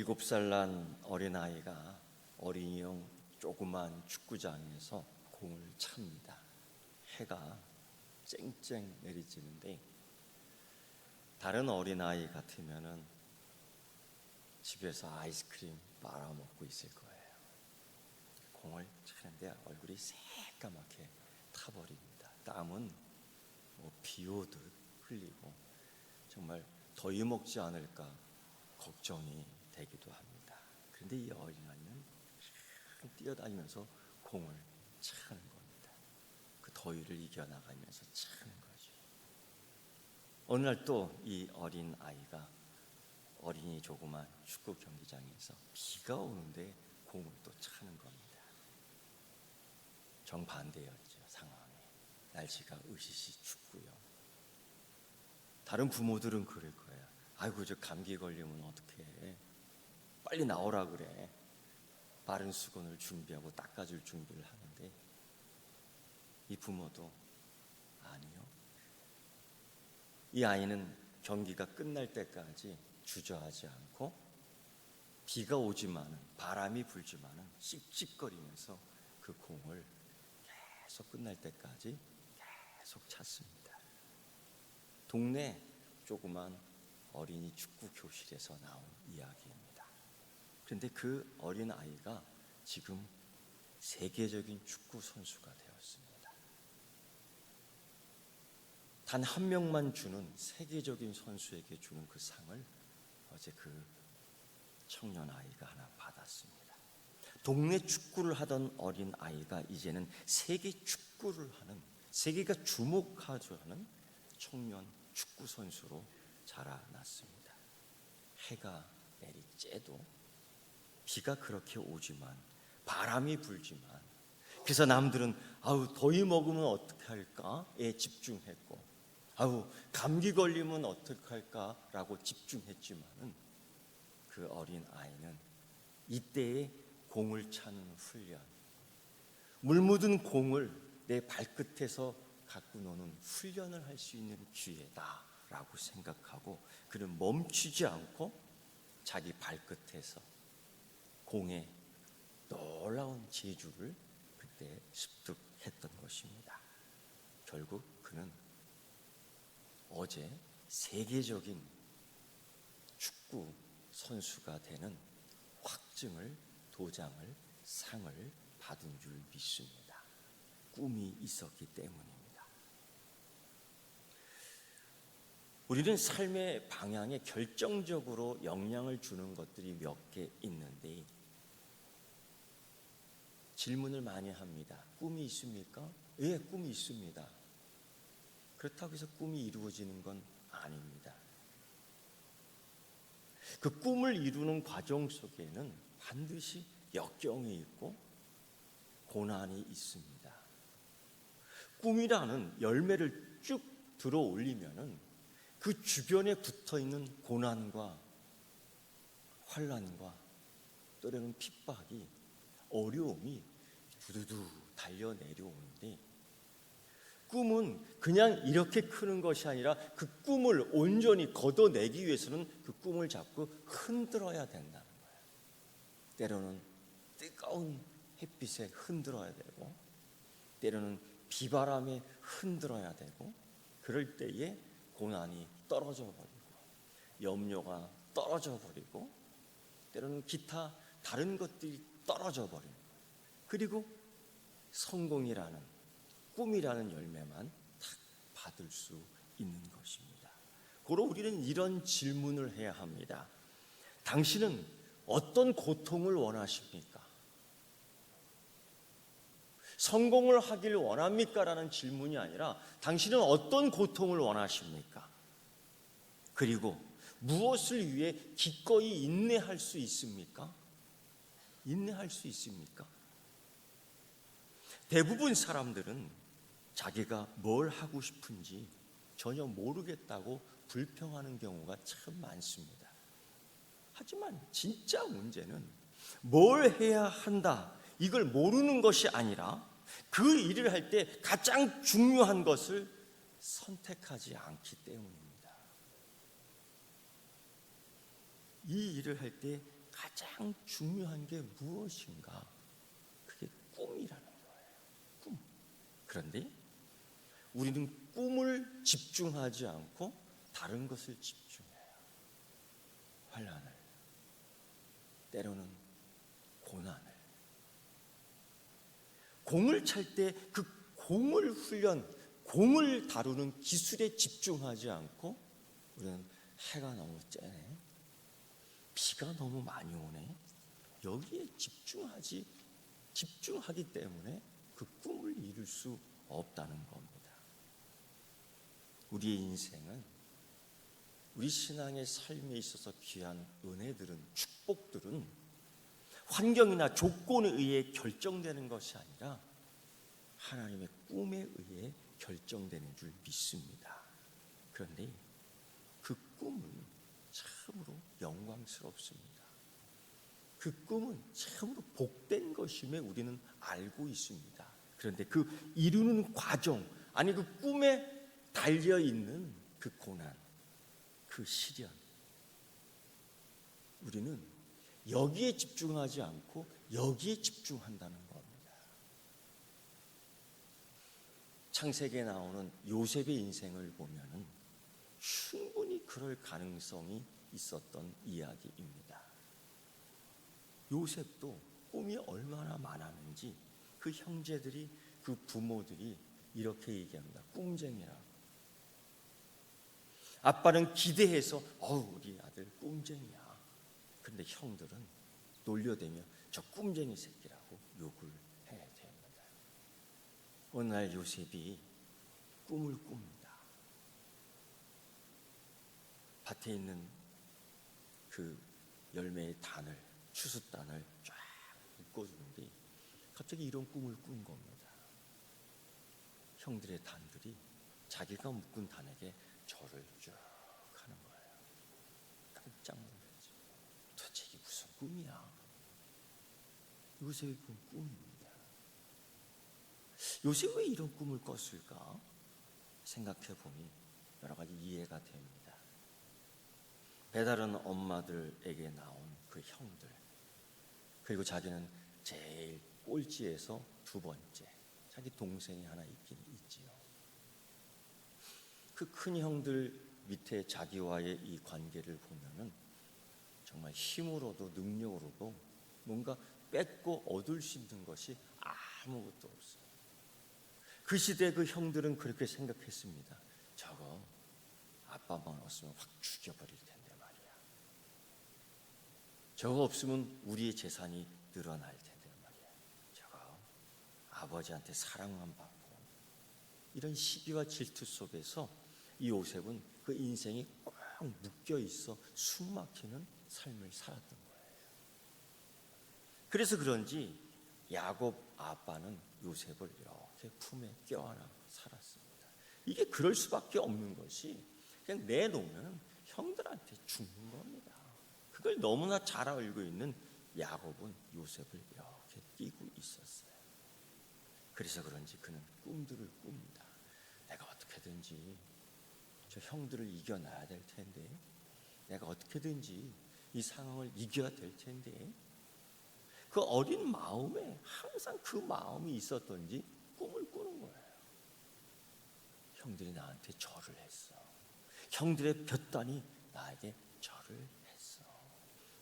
7살 난 어린아이가 어린이용 조그만 축구장에서 공을 찹니다. 해가 쨍쨍 내리쬐는데 다른 어린아이 같으면은 집에서 아이스크림 빨아먹고 있을 거예요. 공을 차는데 얼굴이 새까맣게 타버립니다. 땀은 비 오듯 흘리고 정말 더위 먹지 않을까 걱정이 되기도 합니다. 그런데 이 어린아이는 뛰어다니면서 공을 차는 겁니다. 그 더위를 이겨나가면서 차는 거죠. 어느 날 또 이 어린아이가 어린이 조그만 축구 경기장에서 비가 오는데 공을 또 차는 겁니다. 정반대였죠, 상황이. 날씨가 으시시 춥고요. 다른 부모들은 그럴 거예요. 아이고, 저 감기 걸리면 어떡해. 빨리 나오라 그래. 바른 수건을 준비하고 닦아줄 준비를 하는데 이 부모도 아니요. 이 아이는 경기가 끝날 때까지 주저하지 않고 비가 오지만은 바람이 불지만은 씩씩거리면서 그 공을 계속 끝날 때까지 계속 찼습니다. 동네 조그만 어린이 축구 교실에서 나온 이야기입니다. 그런데 그 어린 아이가 지금 세계적인 축구 선수가 되었습니다. 단 한 명만 주는 세계적인 선수에게 주는 그 상을 어제 그 청년 아이가 하나 받았습니다. 동네 축구를 하던 어린 아이가 이제는 세계 축구를 하는, 세계가 주목하는 청년 축구 선수로 자라났습니다. 해가 내리쬐도 비가 그렇게 오지만 바람이 불지만 그래서 남들은 아우 더위 먹으면 어떡할까에 집중했고 아우 감기 걸리면 어떡할까라고 집중했지만은 그 어린 아이는 이때에 공을 차는 훈련, 물 묻은 공을 내 발끝에서 갖고 노는 훈련을 할 수 있는 기회다라고 생각하고 그는 멈추지 않고 자기 발끝에서 공의 놀라운 재주를 그때 습득했던 것입니다. 결국 그는 어제 세계적인 축구 선수가 되는 확증을, 도장을, 상을 받은 줄 믿습니다. 꿈이 있었기 때문입니다. 우리는 삶의 방향에 결정적으로 영향을 주는 것들이 몇 개 있는데 질문을 많이 합니다. 꿈이 있습니까? 예, 꿈이 있습니다. 그렇다고 해서 꿈이 이루어지는 건 아닙니다. 그 꿈을 이루는 과정 속에는 반드시 역경이 있고 고난이 있습니다. 꿈이라는 열매를 쭉 들어 올리면은 그 주변에 붙어 있는 고난과 환난과 때로는 핍박이 어려움이 두두두 달려 내려오는데 꿈은 그냥 이렇게 크는 것이 아니라 그 꿈을 온전히 걷어내기 위해서는 그 꿈을 잡고 흔들어야 된다는 거예요. 때로는 뜨거운 햇빛에 흔들어야 되고 때로는 비바람에 흔들어야 되고 그럴 때에 고난이 떨어져 버리고 염려가 떨어져 버리고 때로는 기타 다른 것들이 떨어져 버리고 그리고 성공이라는 꿈이라는 열매만 탁 받을 수 있는 것입니다. 고로 우리는 이런 질문을 해야 합니다. 당신은 어떤 고통을 원하십니까? 성공을 하길 원합니까? 라는 질문이 아니라 당신은 어떤 고통을 원하십니까? 그리고 무엇을 위해 기꺼이 인내할 수 있습니까? 인내할 수 있습니까? 대부분 사람들은 자기가 뭘 하고 싶은지 전혀 모르겠다고 불평하는 경우가 참 많습니다. 하지만 진짜 문제는 뭘 해야 한다 이걸 모르는 것이 아니라 그 일을 할 때 가장 중요한 것을 선택하지 않기 때문입니다. 이 일을 할 때 가장 중요한 게 무엇인가? 그게 꿈이라는 거예요. 꿈. 그런데 우리는 꿈을 집중하지 않고 다른 것을 집중해요. 환난을, 때로는 고난을. 공을 찰 때 그 공을 공을 다루는 기술에 집중하지 않고 우리는 해가 너무 째네, 비가 너무 많이 오네, 여기에 집중하기 때문에 그 꿈을 이룰 수 없다는 겁니다. 우리의 인생은, 우리 신앙의 삶에 있어서 귀한 은혜들은, 축복들은 환경이나 조건에 의해 결정되는 것이 아니라 하나님의 꿈에 의해 결정되는 줄 믿습니다. 그런데 그 꿈은 참으로 영광스럽습니다. 그 꿈은 참으로 복된 것임에 우리는 알고 있습니다. 그런데 그 이루는 과정, 아니 그 꿈에 달려있는 그 고난, 그 시련, 우리는 여기에 집중하지 않고 여기에 집중한다는 겁니다. 창세기에 나오는 요셉의 인생을 보면은 충분히 그럴 가능성이 있었던 이야기입니다. 요셉도 꿈이 얼마나 많았는지 그 형제들이, 그 부모들이 이렇게 얘기합니다. 꿈쟁이라고. 아빠는 기대해서 우리 아들 꿈쟁이야. 근데 형들은 놀려대며 저 꿈쟁이 새끼라고 욕을 해야 됩니다. 어느 날 요셉이 꿈을 꿉니다. 밭에 있는 그 열매의 단을, 추수단을 쫙 묶어주는데 갑자기 이런 꿈을 꾼 겁니다. 형들의 단들이 자기가 묶은 단에게 절을 쭉 하는 거예요. 깜짝 놀랐지. 도대체 이게 무슨 꿈이야? 요셉이 꾼 꿈입니다. 요셉이 왜 이런 꿈을 꿨을까? 생각해 보니 여러 가지 이해가 됩니다. 배다른 엄마들에게 나온 그 형들, 그리고 자기는 제일 꼴찌에서 두 번째, 자기 동생이 하나 있긴 있지요. 그 큰 형들 밑에 자기와의 이 관계를 보면은 정말 힘으로도 능력으로도 뭔가 뺏고 얻을 수 있는 것이 아무것도 없어요. 그 시대 그 형들은 그렇게 생각했습니다. 저거 아빠만 없으면 확 죽여버릴 텐데 말이야. 저거 없으면 우리의 재산이 늘어날 텐데 말이야. 저거 아버지한테 사랑만 받고. 이런 시기와 질투 속에서 이 요셉은 그 인생이 꽉 묶여 있어 숨 막히는 삶을 살았던 거예요. 그래서 그런지 야곱 아빠는 요셉을 이렇게 품에 껴안고 살았습니다. 이게 그럴 수밖에 없는 것이, 그냥 내놓으면 형들한테 죽는 겁니다. 그걸 너무나 잘 알고 있는 야곱은 요셉을 이렇게 끼고 있었어요. 그래서 그런지 그는 꿈들을 꿉니다. 내가 어떻게든지 저 형들을 이겨놔야 될 텐데, 내가 어떻게든지 이 상황을 이겨야 될 텐데, 그 어린 마음에 항상 그 마음이 있었던지 꿈을 꾸는 거예요. 형들이 나한테 절을 했어. 형들의 볕단이 나에게 절을 했어.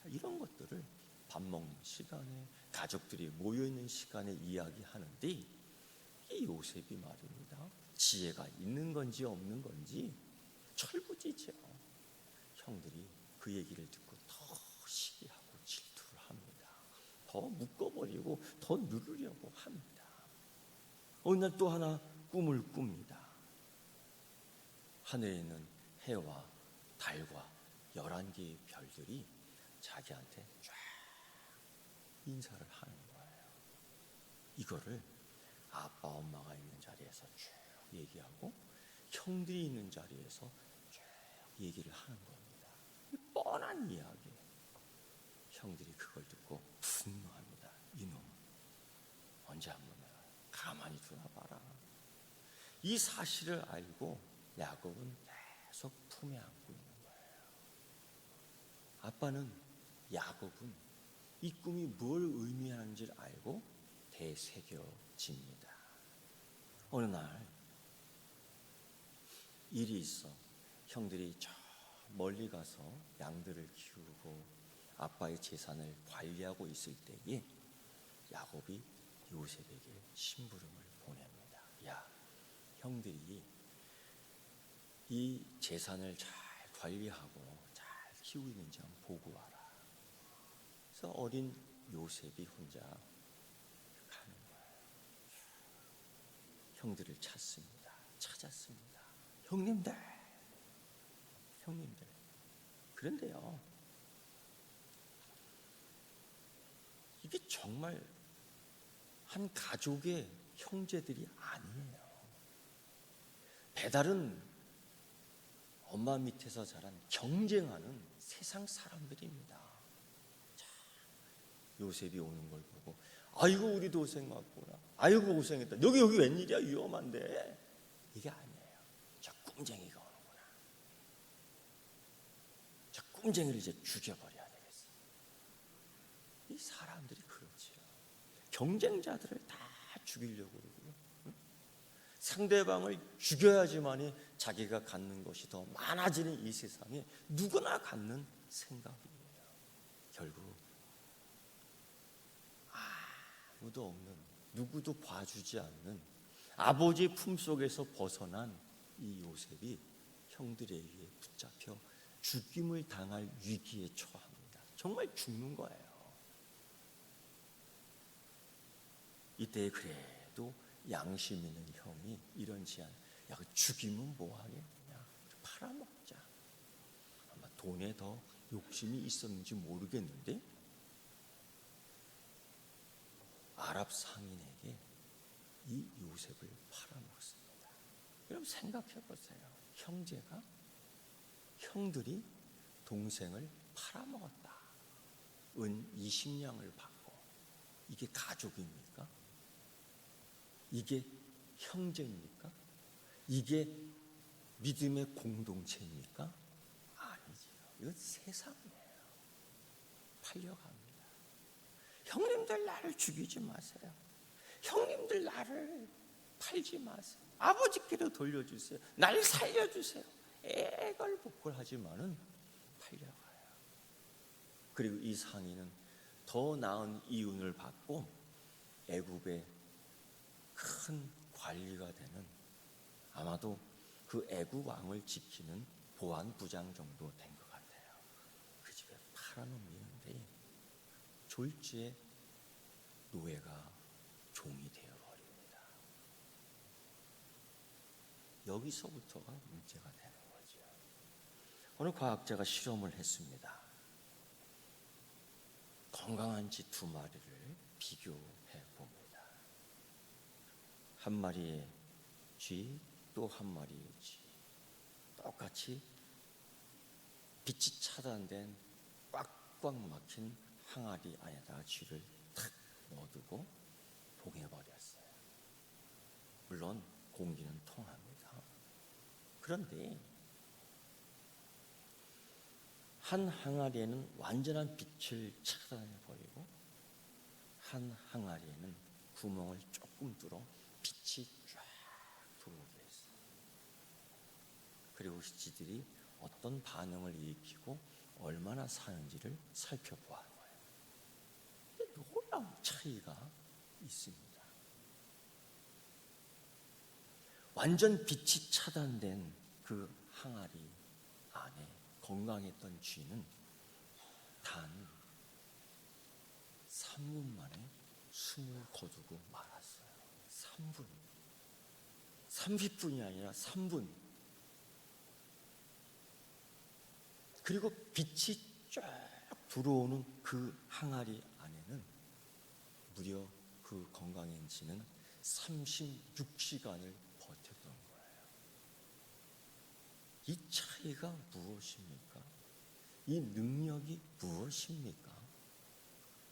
이런 것들을 밥 먹는 시간에, 가족들이 모여있는 시간에 이야기하는데, 이 요셉이 말입니다. 지혜가 있는 건지 없는 건지 철부지죠. 형들이 그 얘기를 듣고 더 시기하고 질투를 합니다. 더 묶어버리고 더 누르려고 합니다. 어느 날 또 하나 꿈을 꿉니다. 하늘에 있는 해와 달과 11개의 별들이 자기한테 쫙 인사를 하는 거예요. 이거를 아빠 엄마가 있는 자리에서 쭉 얘기하고 형들이 있는 자리에서 쭉 얘기를 하는 겁니다. 뻔한 이야기. 형들이 그걸 듣고 분노합니다. 이놈, 언제 한번 내가 가만히 두나 봐라. 이 사실을 알고 야곱은 계속 품에 안고 있는 거예요. 아빠는 야곱은 이 꿈이 뭘 의미하는지를 알고 되새겨집니다. 어느 날 일이 있어 형들이 저 멀리 가서 양들을 키우고 아빠의 재산을 관리하고 있을 때에 야곱이 요셉에게 심부름을 보냅니다. 야, 형들이 이 재산을 잘 관리하고 잘 키우고 있는지 한번 보고 와라. 그래서 어린 요셉이 혼자 가는 거예요. 형들을 찾았습니다. 형님들. 그런데요, 이게 정말 한 가족의 형제들이 아니에요. 배달은 엄마 밑에서 자란 경쟁하는 세상 사람들입니다. 자, 요셉이 오는 걸 보고 아이고 우리 동생 왔구나. 아이고 고생했다. 여기 웬일이야, 위험한데. 이게 아니에요. 저 꿈쟁이가 오는구나. 저 꿈쟁이를 이제 죽여버려야 되겠어. 이 사람들이 그렇지요. 경쟁자들을 다 죽이려고 그러고요. 상대방을 죽여야지만이 자기가 갖는 것이 더 많아지는 이 세상에 누구나 갖는 생각이에요. 결국 아무도 없는, 누구도 봐주지 않는 아버지 품속에서 벗어난 이 요셉이 형들에 의해 붙잡혀 죽임을 당할 위기에 처합니다. 정말 죽는 거예요. 이때 그래도 양심 있는 형이 이런 제안, 야, 그 죽이면 뭐 하겠냐, 팔아먹자. 아마 돈에 더 욕심이 있었는지 모르겠는데 아랍 상인에게 이 요셉을 팔아먹습니다. 여러분 생각해 보세요. 형들이 동생을 팔아먹었다. 은 20냥을 받고, 이게 가족입니까? 이게 형제입니까? 이게 믿음의 공동체입니까? 아니지요. 이건 세상이에요. 팔려갑니다. 형님들 나를 죽이지 마세요. 형님들 나를 팔지 마세요. 아버지께로 돌려주세요. 나를 살려주세요. 애걸복걸하지만은 팔려가요. 그리고 이 상인은 더 나은 이윤을 받고 애굽의 큰 관리가 되는, 아마도 그 애굽 왕을 지키는 보안부장 정도 된 것 같아요. 그 집에 팔아넘기는데 졸지에 노예가 종이 되어버립니다. 여기서부터가 문제가 되는 거죠. 어느 과학자가 실험을 했습니다. 건강한 쥐 2마리를 비교해 봅니다. 한 마리의 쥐, 또 한 마리의 쥐, 똑같이 빛이 차단된 꽉꽉 막힌 항아리 안에다가 쥐를 탁 넣어두고 봉해버렸어요. 물론 공기는 통합니다. 그런데 한 항아리에는 완전한 빛을 차단해버리고 한 항아리에는 구멍을 조금 뚫어 빛이 쫙 들어오게 했어요. 그리고 쥐들이 어떤 반응을 일으키고 얼마나 사는지를 살펴보아한 거예요. 놀라운 차이가 있습니다. 완전 빛이 차단된 그 항아리 안에 건강했던 쥐는 단 3분 만에 숨을 거두고 말았어요. 3분. 30분이 아니라 3분. 그리고 빛이 쫙 들어오는 그 항아리 안에는 무려 그 건강한 쥐는 36시간을 버텼던 거예요. 이 차이가 무엇입니까? 이 능력이 무엇입니까?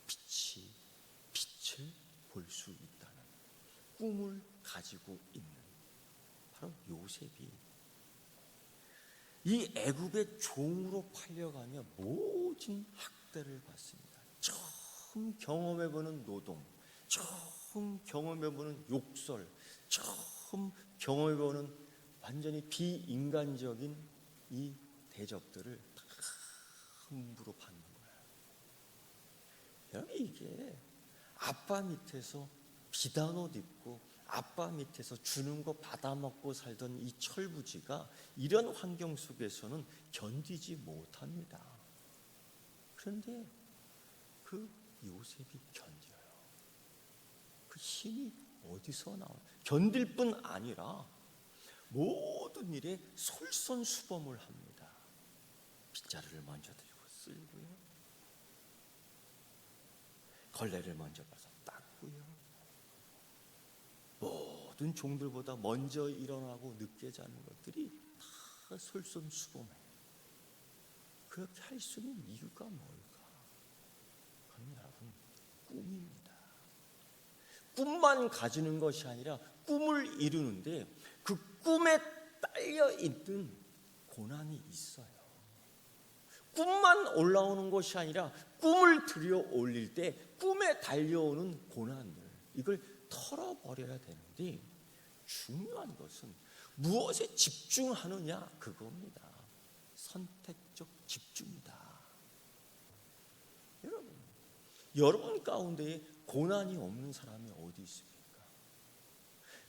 빛을 볼 수 있다는 꿈을 가지고 있는 바로 요셉이 이 애굽의 종으로 팔려가며 모진 학대를 받습니다. 저 처음 경험해보는 노동, 처음 경험해보는 욕설, 처음 경험해보는 완전히 비인간적인 이 대접들을 다 함부로 받는 거예요. 여러분, 이게 아빠 밑에서 비단 옷 입고 아빠 밑에서 주는 거 받아먹고 살던 이 철부지가 이런 환경 속에서는 견디지 못합니다. 그런데 그 요셉이 견뎌요. 그 힘이 어디서 나와요? 견딜 뿐 아니라 모든 일에 솔선수범을 합니다. 빗자루를 먼저 들고 쓸고요, 걸레를 먼저 봐서 닦고요, 모든 종들보다 먼저 일어나고 늦게 자는 것들이 다 솔선수범해요. 그렇게 할 수 있는 이유가 뭘까? 그건 여러분, 꿈입니다. 꿈만 가지는 것이 아니라 꿈을 이루는데 그 꿈에 딸려 있는 고난이 있어요. 꿈만 올라오는 것이 아니라 꿈을 들여 올릴 때 꿈에 달려오는 고난들, 이걸 털어버려야 되는데 중요한 것은 무엇에 집중하느냐, 그겁니다. 선택적 집중이다. 여러분 가운데에 고난이 없는 사람이 어디 있습니까?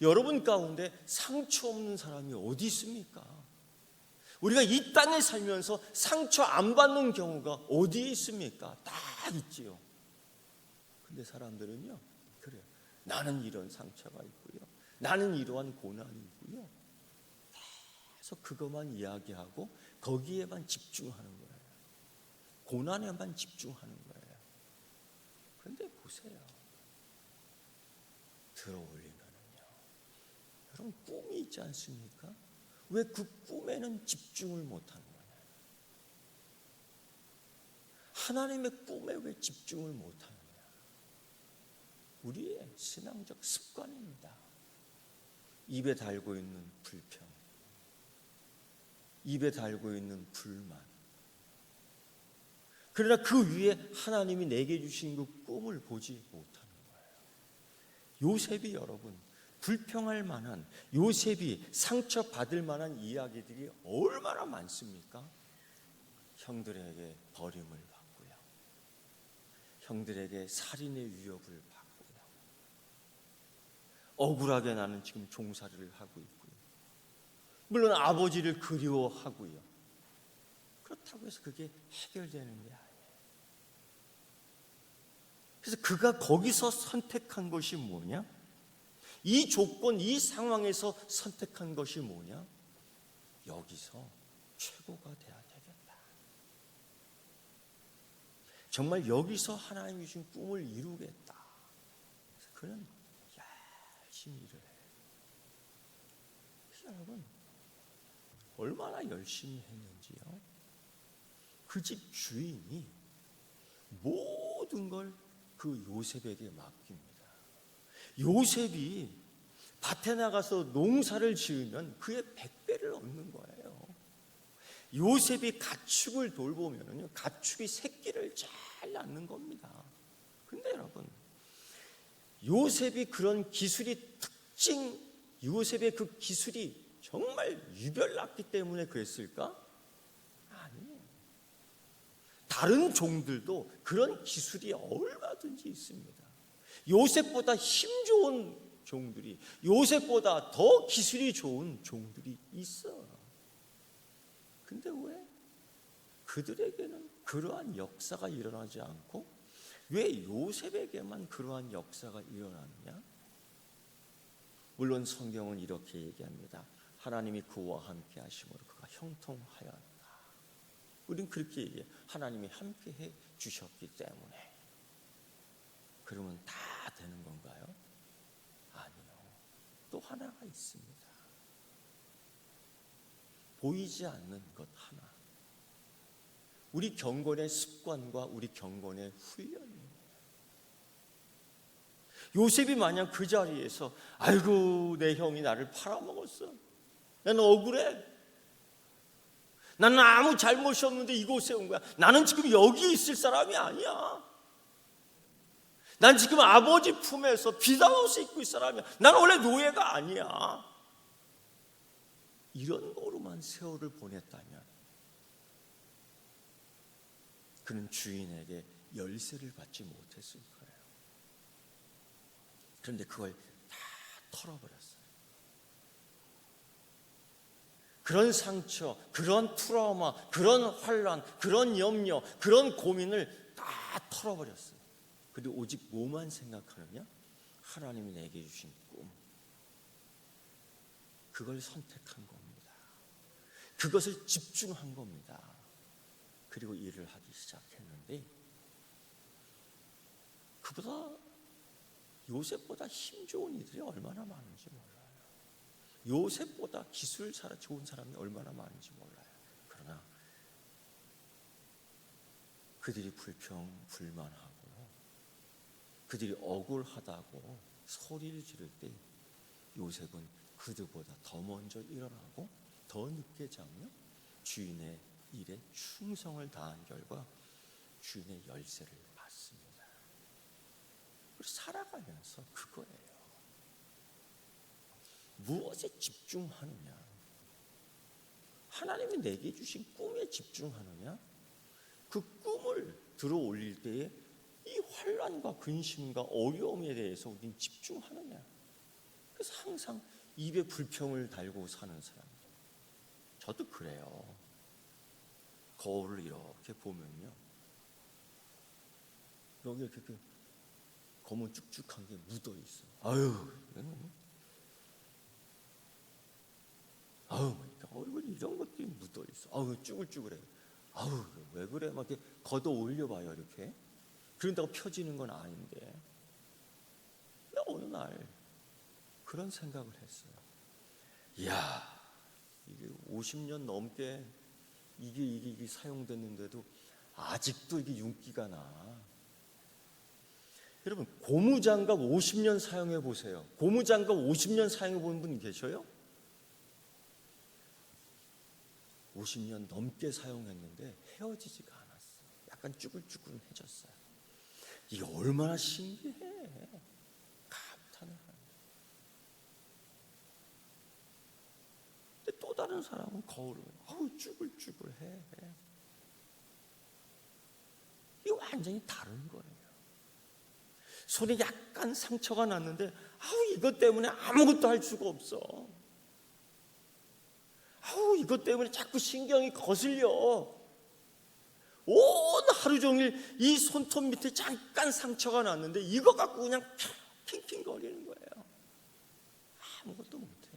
여러분 가운데 상처 없는 사람이 어디 있습니까? 우리가 이 땅에 살면서 상처 안 받는 경우가 어디 있습니까? 다 있지요. 근데 사람들은요, 그래요. 나는 이런 상처가 있고요, 나는 이러한 고난이 있고요, 계속 그것만 이야기하고 거기에만 집중하는 거예요. 고난에만 집중하는 거예요. 그런데 보세요, 들어올리면은요, 여러분 꿈이 있지 않습니까? 왜 그 꿈에는 집중을 못하는 거냐? 하나님의 꿈에 왜 집중을 못하느냐? 우리의 신앙적 습관입니다. 입에 달고 있는 불평, 입에 달고 있는 불만. 그러나 그 위에 하나님이 내게 주신 그 꿈을 보지 못하는 거예요. 요셉이 여러분, 불평할 만한, 요셉이 상처받을 만한 이야기들이 얼마나 많습니까? 형들에게 버림을 받고요, 형들에게 살인의 위협을 받고요, 억울하게 나는 지금 종살이를 하고 있고요, 물론 아버지를 그리워하고요. 그렇다고 해서 그게 해결되는 게 아니에요. 그래서 그가 거기서 선택한 것이 뭐냐? 이 조건, 이 상황에서 선택한 것이 뭐냐? 여기서 최고가 돼야 되겠다. 정말 여기서 하나님이 주신 꿈을 이루겠다. 그래서 그는 열심히 일을 해요. 여러분, 얼마나 열심히 했는지요? 그 집 주인이 모든 걸 그 요셉에게 맡깁니다. 요셉이 밭에 나가서 농사를 지으면 그의 100배를 얻는 거예요. 요셉이 가축을 돌보면요, 가축이 새끼를 잘 낳는 겁니다. 근데 여러분, 요셉이 그런 기술이 요셉의 그 기술이 정말 유별났기 때문에 그랬을까? 아니에요. 다른 종들도 그런 기술이 얼마든지 있습니다. 요셉보다 힘 좋은 종들이, 요셉보다 더 기술이 좋은 종들이 있어. 근데 왜 그들에게는 그러한 역사가 일어나지 않고 왜 요셉에게만 그러한 역사가 일어나느냐? 물론 성경은 이렇게 얘기합니다. 하나님이 그와 함께 하심으로 그가 형통하였다. 우린 그렇게 얘기해요. 하나님이 함께 해 주셨기 때문에. 그러면 다 되는 건가요? 아니요. 또 하나가 있습니다. 보이지 않는 것 하나. 우리 경건의 습관과 우리 경건의 훈련이에요. 요셉이 만약 그 자리에서 아이고 내 형이 나를 팔아먹었어, 나는 억울해, 나는 아무 잘못이 없는데 이곳에 온 거야, 나는 지금 여기 있을 사람이 아니야, 난 지금 아버지 품에서 비단옷을 입고 있어라면 난 원래 노예가 아니야. 이런 거로만 세월을 보냈다면 그는 주인에게 열쇠를 받지 못했을 거예요. 그런데 그걸 다 털어버렸어요. 그런 상처, 그런 트라우마, 그런 환란, 그런 염려, 그런 고민을 다 털어버렸어요. 그리고 오직 뭐만 생각하느냐? 하나님이 내게 주신 꿈. 그걸 선택한 겁니다. 그것을 집중한 겁니다. 그리고 일을 하기 시작했는데 그보다 요셉보다 힘 좋은 이들이 얼마나 많은지 몰라요. 요셉보다 기술 좋은 사람이 얼마나 많은지 몰라요. 그러나 그들이 불만하고 그들이 억울하다고 소리를 지를 때 요셉은 그들보다 더 먼저 일어나고 더 늦게 자며 주인의 일에 충성을 다한 결과 주인의 열쇠를 받습니다. 그리고 살아가면서 그거예요. 무엇에 집중하느냐? 하나님이 내게 주신 꿈에 집중하느냐? 그 꿈을 들어 올릴 때에 이 환란과 근심과 어려움에 대해서 우리는 집중하느냐? 그래서 항상 입에 불평을 달고 사는 사람들. 저도 그래요. 거울을 이렇게 보면요, 여기 이렇게 검은 쭉쭉한 게 묻어 있어. 얼굴 이런 것들이 묻어 있어. 쭈글쭈글해. 왜 그래? 막 이렇게 걷어 올려봐요, 이렇게. 그런다고 펴지는 건 아닌데. 근데 어느 날 그런 생각을 했어요. 이야, 이게 50년 넘게 이게 사용됐는데도 아직도 이게 윤기가 나. 여러분, 고무장갑 50년 사용해 보세요. 고무장갑 50년 사용해 본 분 계셔요? 50년 넘게 사용했는데 헤어지지가 않았어요. 약간 쭈글쭈글해졌어요. 이게 얼마나 신기해. 감탄을 합니다. 근데 또 다른 사람은 거울을 쭈글쭈글해. 이거 완전히 다른 거예요. 손에 약간 상처가 났는데 이것 때문에 아무것도 할 수가 없어. 이것 때문에 자꾸 신경이 거슬려. 온 하루 종일 이 손톱 밑에 잠깐 상처가 났는데 이거 갖고 그냥 핑핑거리는 거예요. 아무것도 못해.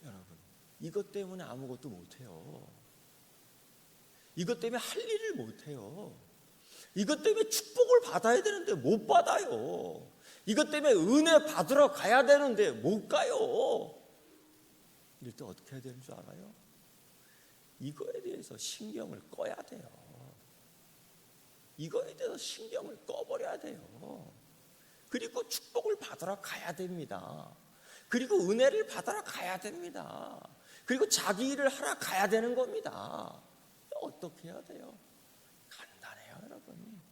여러분, 이것 때문에 아무것도 못해요. 이것 때문에 할 일을 못해요. 이것 때문에 축복을 받아야 되는데 못 받아요. 이것 때문에 은혜 받으러 가야 되는데 못 가요. 이럴 때 어떻게 해야 되는 줄 알아요? 이거에 대해서 신경을 꺼야 돼요. 이거에 대해서 신경을 꺼버려야 돼요. 그리고 축복을 받으러 가야 됩니다. 그리고 은혜를 받으러 가야 됩니다. 그리고 자기 일을 하러 가야 되는 겁니다. 어떻게 해야 돼요? 간단해요, 여러분.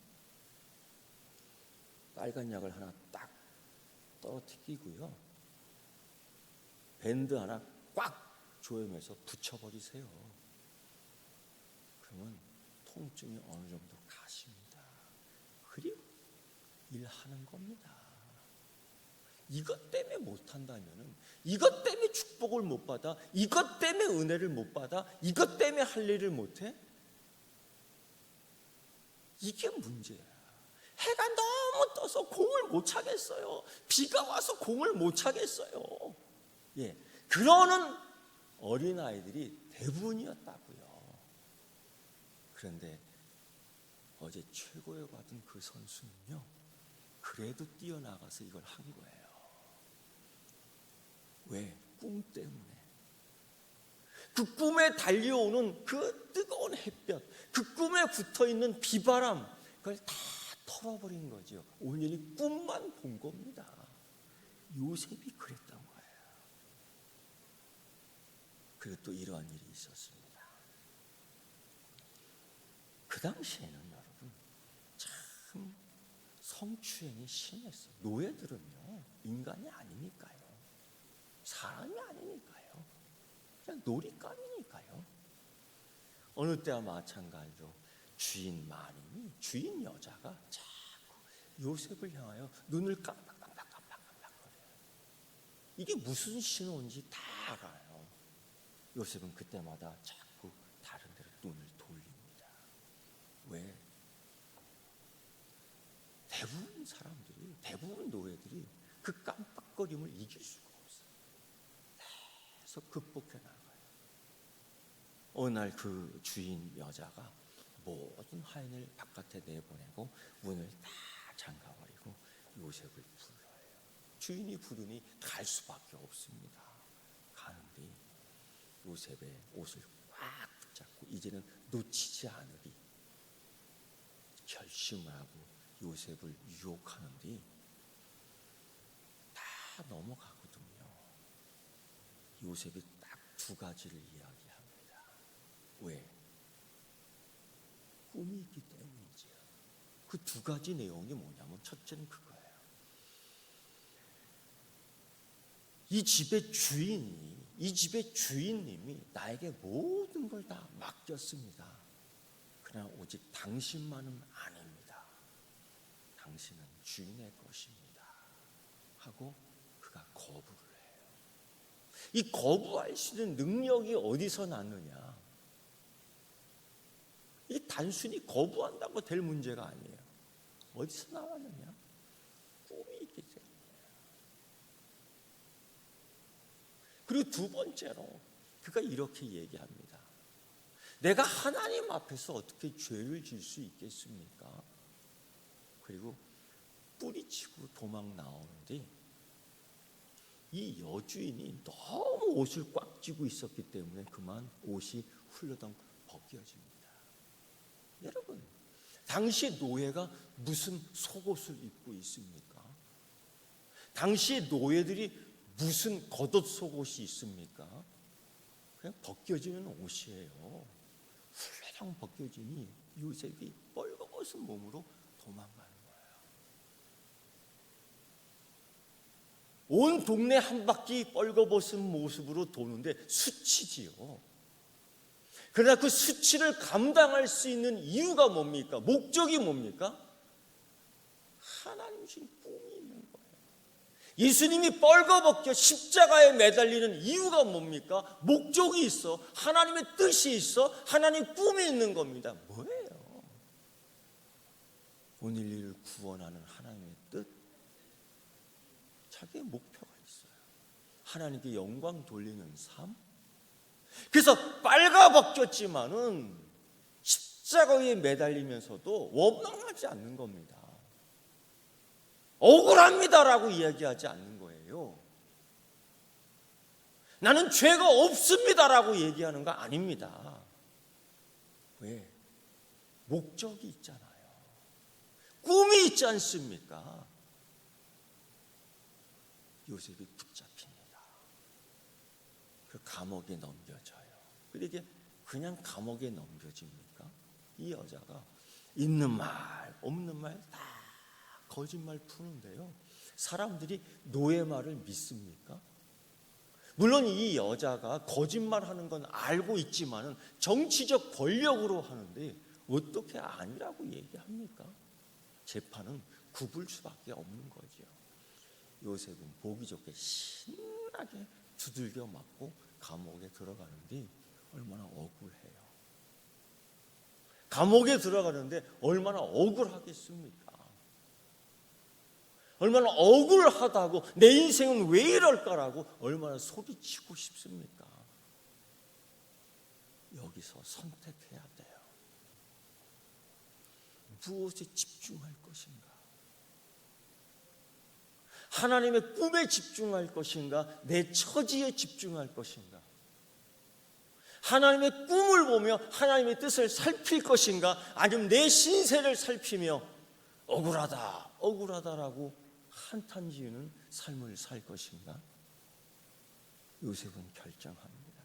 빨간 약을 하나 딱 떨어뜨리고요, 밴드 하나 꽉 조여매서 붙여버리세요. 그러면 통증이 어느 정도 가십니다. 그리고 일하는 겁니다. 이것 때문에 못한다면, 이것 때문에 축복을 못 받아, 이것 때문에 은혜를 못 받아, 이것 때문에 할 일을 못해? 이게 문제야. 해가 너무 떠서 공을 못 차겠어요. 비가 와서 공을 못 차겠어요. 그러는 어린아이들이 대부분이었다고요. 그런데 어제 최고에 받은 그 선수는요, 그래도 뛰어나가서 이걸 한 거예요. 왜? 꿈 때문에. 그 꿈에 달려오는 그 뜨거운 햇볕, 그 꿈에 붙어있는 비바람, 그걸 다 털어버린 거죠. 온전히 꿈만 본 겁니다. 요셉이 그랬던 거예요. 그리고 또 이러한 일이 있었습니다. 그 당시에는 여러분, 참 성추행이 심했어요. 노예들은요, 인간이 아니니까요. 사람이 아니니까요. 그냥 놀잇감이니까요. 어느 때와 마찬가지로 주인 마님이, 주인 여자가 자꾸 요셉을 향하여 눈을 깜빡깜빡거려요. 이게 무슨 신호인지 다 알아요. 요셉은 그때마다 자꾸 다른 데로 눈을 돌립니다. 왜? 대부분 사람들이, 대부분 노예들이 그 깜빡거림을 이길 수가 없어요. 계속 극복해 나가요. 어느 날 그 주인 여자가 모든 하인을 바깥에 내보내고 문을 다 잠가버리고 요셉을 불러요. 주인이 부르니 갈 수밖에 없습니다. 가는데 요셉의 옷을 꽉 붙잡고 이제는 놓치지 않으리 결심을 하고 요셉을 유혹하는데 다 넘어가거든요. 요셉이 딱 두 가지를 이야기합니다. 왜? 꿈이 있기 때문이죠. 그 두 가지 내용이 뭐냐면 첫째는 그거예요. 이 집의 주인이, 이 집의 주인님이 나에게 모든 걸 다 맡겼습니다. 그러나 오직 당신만은 아닙니다. 당신은 주인의 것입니다. 하고 그가 거부를 해요. 이 거부할 수 있는 능력이 어디서 났느냐? 이게 단순히 거부한다고 될 문제가 아니에요. 어디서 나왔느냐? 꿈이 있기 때문이에요. 그리고 두 번째로 그가 이렇게 얘기합니다. 내가 하나님 앞에서 어떻게 죄를 질 수 있겠습니까? 그리고 뿌리치고 도망 나오는데 이 여주인이 너무 옷을 꽉 쥐고 있었기 때문에 그만 옷이 훌러덩 벗겨집니다. 여러분, 당시 노예가 무슨 속옷을 입고 있습니까? 당시 노예들이 무슨 겉옷 속옷이 있습니까? 그냥 벗겨지는 옷이에요. 훌러덩 벗겨지니 요셉이 뻘거벗은 몸으로 도망가는 거예요. 온 동네 한 바퀴 뻘거벗은 모습으로 도는데 수치지요. 그러나 그 수치를 감당할 수 있는 이유가 뭡니까? 목적이 뭡니까? 하나님 주신 꿈이 있는 거예요. 예수님이 뻘거벗겨 십자가에 매달리는 이유가 뭡니까? 목적이 있어. 하나님의 뜻이 있어. 하나님의 꿈이 있는 겁니다. 뭐예요? 온 인류를 구원하는 하나님의 뜻, 자기의 목표가 있어요. 하나님께 영광 돌리는 삶. 그래서 빨가벗겼지만은 십자가에 매달리면서도 원망하지 않는 겁니다. 억울합니다라고 이야기하지 않는 거예요. 나는 죄가 없습니다라고 얘기하는 거 아닙니다. 왜? 목적이 있잖아요. 꿈이 있지 않습니까? 요셉이 붙잡힙니다. 그 감옥에 넘겨져요. 그러게 그냥 감옥에 넘겨집니까? 이 여자가 있는 말 없는 말 다 거짓말 푸는데요. 사람들이 노예 말을 믿습니까? 물론 이 여자가 거짓말하는 건 알고 있지만은 정치적 권력으로 하는데 어떻게 아니라고 얘기합니까? 재판은 굽을 수밖에 없는 거죠. 요셉은 보기 좋게 신나게 두들겨 맞고 감옥에 들어가는데 얼마나 억울해요. 감옥에 들어가는데 얼마나 억울하겠습니까? 얼마나 억울하다고, 내 인생은 왜 이럴까라고 얼마나 소리치고 싶습니까? 여기서 선택해야 돼요. 무엇에 집중할 것인가? 하나님의 꿈에 집중할 것인가? 내 처지에 집중할 것인가? 하나님의 꿈을 보며 하나님의 뜻을 살필 것인가? 아니면 내 신세를 살피며 억울하다, 억울하다라고 한탄 지으는 삶을 살 것인가? 요셉은 결정합니다.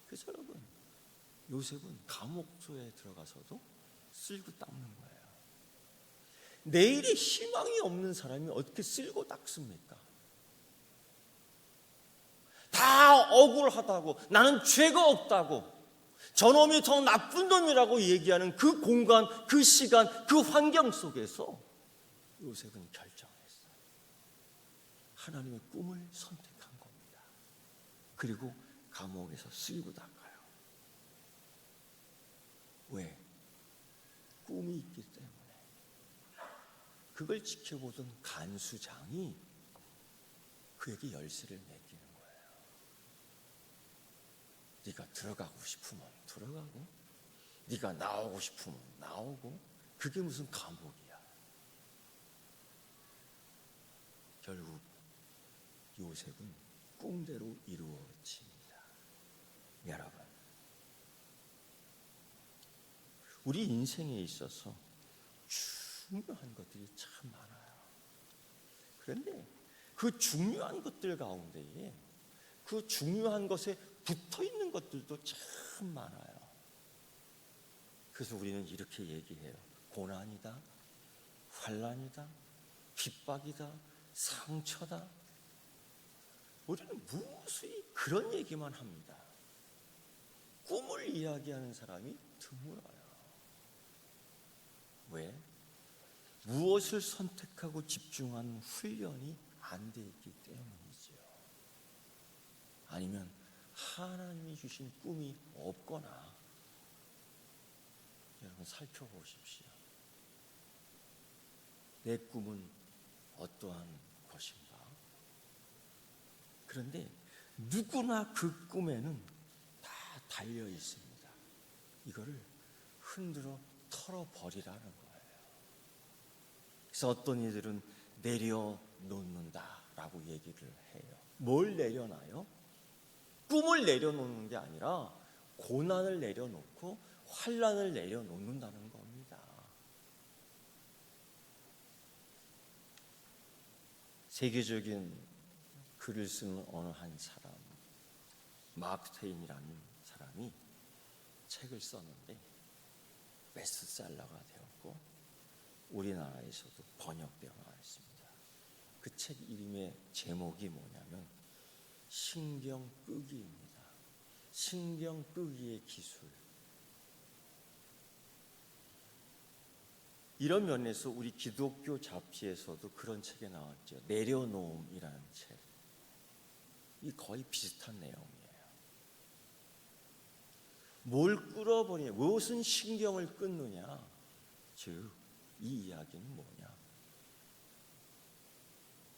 그래서 여러분, 요셉은 감옥소에 들어가서도 쓸고 닦는 거예요. 내일에 희망이 없는 사람이 어떻게 쓸고 닦습니까? 다 억울하다고, 나는 죄가 없다고, 저놈이 더 나쁜 놈이라고 얘기하는 그 공간, 그 시간, 그 환경 속에서 요셉은 결정했어요. 하나님의 꿈을 선택한 겁니다. 그리고 감옥에서 쓸고 닦아요. 왜? 꿈이 있기 때문에. 그걸 지켜보던 간수장이 그에게 열쇠를 맡기는 거예요. 네가 들어가고 싶으면 들어가고, 네가 나오고 싶으면 나오고, 그게 무슨 감옥이야. 결국 요셉은 꿈대로 이루어집니다. 여러분, 우리 인생에 있어서 중요한 것들이 참 많아요. 그런데 그 중요한 것들 가운데에 그 중요한 것에 붙어 있는 것들도 참 많아요. 그래서 우리는 이렇게 얘기해요. 고난이다, 환난이다, 핍박이다, 상처다. 우리는 무수히 그런 얘기만 합니다. 꿈을 이야기하는 사람이 드물어요. 왜? 무엇을 선택하고 집중하는 훈련이 안 돼 있기 때문이죠. 아니면 하나님이 주신 꿈이 없거나, 여러분 살펴보십시오. 내 꿈은 어떠한 것인가? 그런데 누구나 그 꿈에는 다 달려 있습니다. 이거를 흔들어 털어버리라는 거예요. 그래서 어떤 이들은 내려놓는다라고 얘기를 해요. 뭘 내려놔요? 꿈을 내려놓는 게 아니라 고난을 내려놓고 환난을 내려놓는다는 겁니다. 세계적인 글을 쓰는 어느 한 사람, 마크 트웨인이라는 사람이 책을 썼는데 베스트셀러가 되었고 우리나라에서도 번역되어 나왔습니다. 그 책 이름의 제목이 뭐냐면 신경 끄기입니다. 신경 끄기의 기술. 이런 면에서 우리 기독교 잡지에서도 그런 책이 나왔죠. 내려놓음이라는 책. 이 거의 비슷한 내용이에요. 뭘 끌어버리냐, 무엇은 신경을 끊느냐. 즉, 이 이야기는 뭐냐?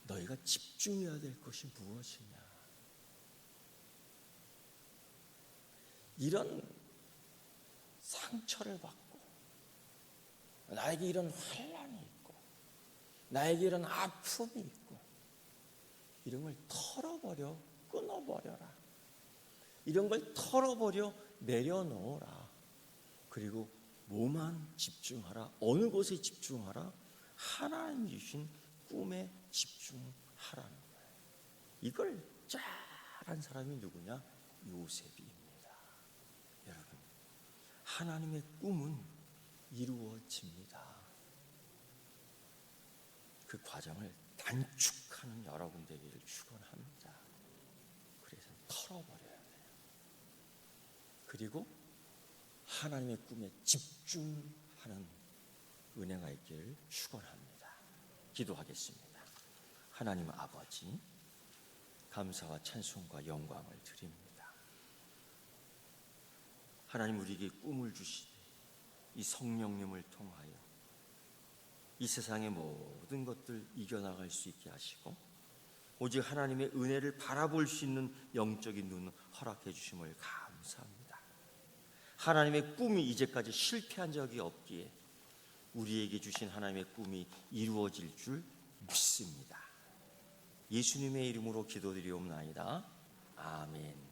너희가 집중해야 될 것이 무엇이냐? 이런 상처를 받고, 나에게 이런 환난이 있고, 나에게 이런 아픔이 있고, 이런 걸 털어버려, 끊어버려라. 이런 걸 털어버려, 내려놓으라. 그리고 뭐만 집중하라. 어느 곳에 집중하라? 하나님 주신 꿈에 집중하라는 거예요. 이걸 잘한 사람이 누구냐? 요셉입니다. 여러분, 하나님의 꿈은 이루어집니다. 그 과정을 단축하는 여러분 되기를 축원합니다. 그래서 털어버려야 돼요. 그리고 하나님의 꿈에 집중하는 은혜가 있기를 축원합니다. 기도하겠습니다. 하나님 아버지, 감사와 찬송과 영광을 드립니다. 하나님, 우리에게 꿈을 주신 이 성령님을 통하여 이 세상의 모든 것들 이겨나갈 수 있게 하시고 오직 하나님의 은혜를 바라볼 수 있는 영적인 눈을 허락해 주심을 감사합니다. 하나님의 꿈이 이제까지 실패한 적이 없기에 우리에게 주신 하나님의 꿈이 이루어질 줄 믿습니다. 예수님의 이름으로 기도드리옵나이다. 아멘.